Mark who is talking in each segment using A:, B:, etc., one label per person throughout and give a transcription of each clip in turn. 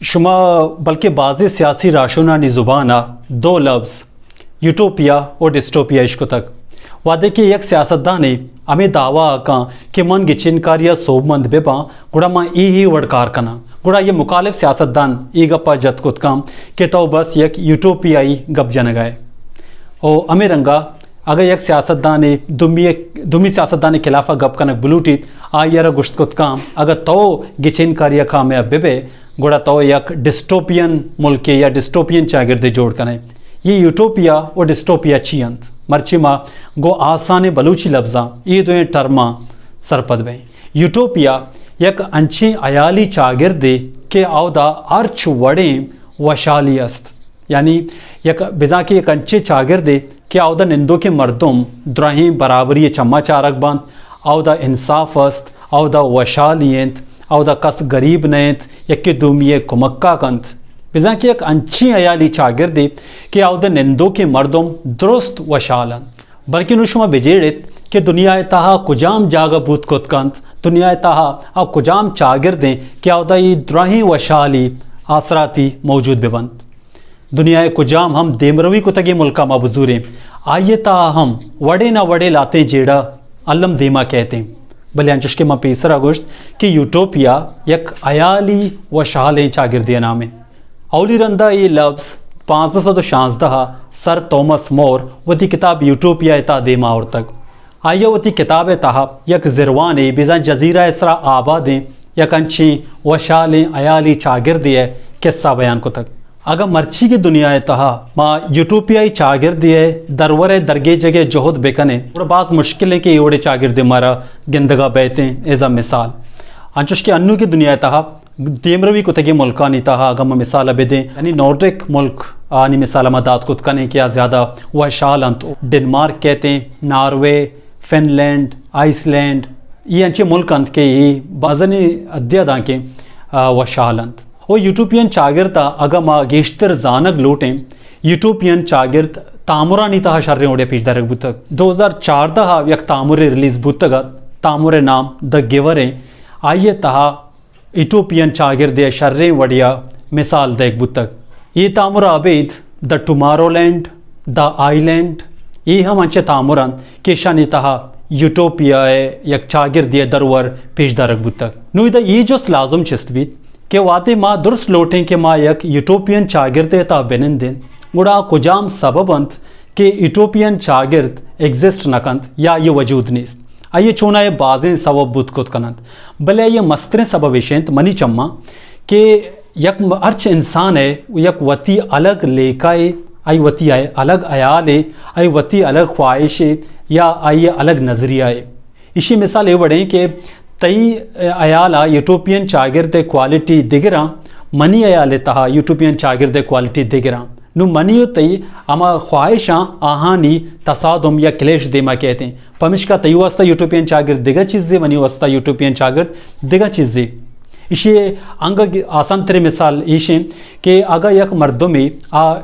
A: شما بلکہ بعض سیاسی راشونانی زبانہ دو لفظ یوٹوپیا اور ڈسٹوپیا عشق تک وعدے کہ یک سیاستدانے ہمیں دعویٰ کان کہ من گچن کاریا صوب مند بے پاں گوڑا ماں ہی وڑکار کنا گوڑا یہ مخالف سیاستدان ای گپا جت کت کام کہ تو بس یک یوٹوپیائی گپ جنگائے او ہمیں رنگا اگر یک سیاستدان دومی سیاستدان خلافہ گپ کنک بلوٹیت آئیرہ گشت کت کام اگر تو گچن کاریا کامیاب بے گوڑا تو یک ڈسٹوپین ملک یا ڈسٹوپین چاگردے جوڑ کنے یہ یوٹوپیا اور ڈسٹوپیا چیانت مرچی ما گو آسان بلوچی لفظاں یہ دوئیں ٹرماں سرپد بیں یوٹوپیا یک انچیں عیالی چاگردے کہ آودا ارچ وڑیں وشالی است یعنی یک بزا کی یک انچے چاگردے کہ آودا نندو کے مردم دراہیں برابری چما چارک باند آودا انصاف است آودا وشالی انت آودا کس غریب نیت یکی دومی کمکہ کنت بزا کی ایک انچی عیالی چاگردے کہ آودا نندو کے مردم درست وشالند بلکہ نشما بجیڑت کہ دنیا تاہا کجام جاگا بوت کت کنت دنیا تاہا او کجام چاگردیں کہ آودا یہ دراہیں وشالی آسراتی موجود ببند دنیا کجام ہم دیمروی کو تگی ملکہ مبزوریں آئیے تاہا ہم وڑے نہ وڑے لاتے جیڑا علم دیما کہتے ہیں بلے انچش کے ماں پیسرہ گوشت کہ یوٹوپیا یک عیالی وشالیں چاگردی نامیں اولی رندہ یہ لفظ 1516 سر تومس مور وتی کتاب یوٹوپیا اتا دیما اور تک آئیے وتی کتاب تاہا یک زروانے بیزان جزیرہ اسرا آبادیں یک انچیں وشالیں عیالی چاگردی ہے قصہ بیان کو تک اگر مرچی کی دنیا تہا ماں یوٹوپیائی چاگردی ہے درور درگے جگہ جہد بکنے اور بعض مشکلیں کہ اوڑے چاگردی مارا گندگا بیتیں ایزا مثال انچوش کے انو کی دنیا تہا دیمروی کو تگی ملکانی تہا اگر میں مثال بدیں یعنی نورڈک ملک آنی مثال مداد کت کنے کیا زیادہ وشال انت ڈنمارک کہتے ہیں Norway Finland Iceland یہ انچے ملک انت کے یہ بازنی ادیا داں کے وشال انت وہ یوٹوپین چاگرد اگر ما گیشتر زانگ لوٹیں یوٹوپین چاگرد تامرانی تہا شریں اوڑے پیش درک بوتک 2014 یک تامر ریلیز بوتگا تامر نام دا گیوریں آئیے تہا یوٹوپین چاگرد شریں وڑیا مثال دیکھ بوتک یہ تامر آبید دا ٹمارو لینڈ دا آئی لینڈ یہ ہم انچے تامران کہ شانی تہا یوٹوپیا یک چاگرد درور پیش درک بوتک نوی دا یہ جس لازم چست بیت کہ واتے ماں درست لوٹیں کہ ماں یک یوٹوپین چاگردے تا بنندن گوڑا کجام سبب انت کہ یوٹوپین چاگرد ایگزسٹ نکنت یا یہ وجود نیست آئیے چونا یہ بازیں سبب بود کت کنند بلے یہ مستریں سبب ایشنت منی چمہ کہ یک ارچ انسان ہے یک وطی الگ لیکائے آئی وطی الگ عیالے آئی وطی الگ خواہشے یا آئی الگ نظریہ ہے اسی مثال یہ بڑھیں کہ تئی عیالہ یوٹوپین چاگرد کوالٹی دگراں منی عیال تہا یوٹوپین چاگرد کوالٹی دگراں نو منیو تئی اما خواہشاں آہانی تصادم یا کلیش دیما کہتے ہیں پمشکا تئی واسطہ یوٹوپین چاگرد دگا چیزیں منی واسطہ یوٹوپین چاگرد دگا چیزیں اسی انگا آسان ترے مثال ایشیں کہ اگر یک مردمی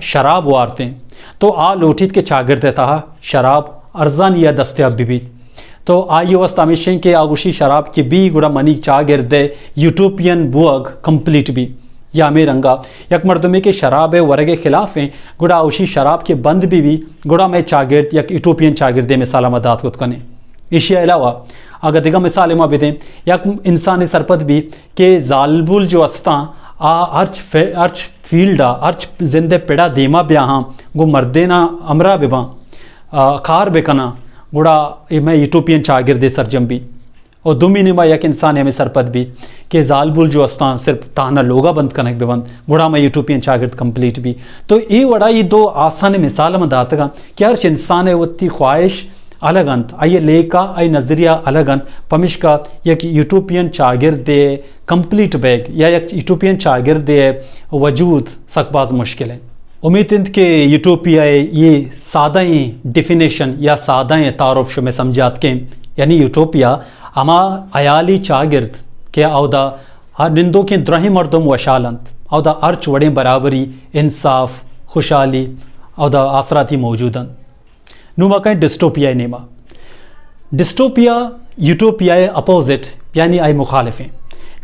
A: شراب وارتے ہیں تو لوٹیت کے چاگرد تہا شراب ارزان یا دستیاب بھی تو آئیے واسطہ ہمیشہ کہ آگوشی شراب کی بھی گوڑا منی چاگرد یوٹوپین بوگ کمپلیٹ بھی یا ہمیں رنگا یک مردمی کے شراب ورگ خلاف ہیں گوڑا اوشی شراب کے بند بھی گوڑا میں چاگرد یک یوٹوپین چاگرد مثال مداد کت کنے اسی علاوہ اگر دیگا مثال ما بدیں یک انسانی سرپد بھی کہ زالبول جو استاں ارچ فیلڈا ارچ زندے پیڑا دیما بیا ہاں گو مردینا امرا بباں کار بکنا گوڑا میں یوٹوپین چاگردے سرجم بھی اور دومی نما یک انسان ہمیں سرپد بھی کہ زالبول جو استان صرف تانا لوگا بند کنک بھی بند گوڑا میں یوٹوپین چاگرد کمپلیٹ بھی تو یہ وڑا یہ دو آسان مثال میں داتا گا کہ ہر انسان ہے وتی خواہش الگ انت آئیے لیکا آئی نظریہ الگ انت پمش کا یک یوٹوپین چاگرد کمپلیٹ بیگ یا یک یوٹوپین چاگرد وجود سکباز مشکل ہے امید انت کہ یوٹوپیا یہ سادہ ڈیفینیشن یا سادہ تعارف شو میں سمجھات کے یعنی یوٹوپیا اما عیالی چاگرد کہ اودا نندوں کے درہیں مردم وشالند اودا ارچ وڑیں برابری انصاف خوشحالی اودا آسراتی موجودند نوما کہیں ڈسٹوپیا نیما ڈسٹوپیا یوٹوپیا اپوزٹ یعنی آئی مخالف ہیں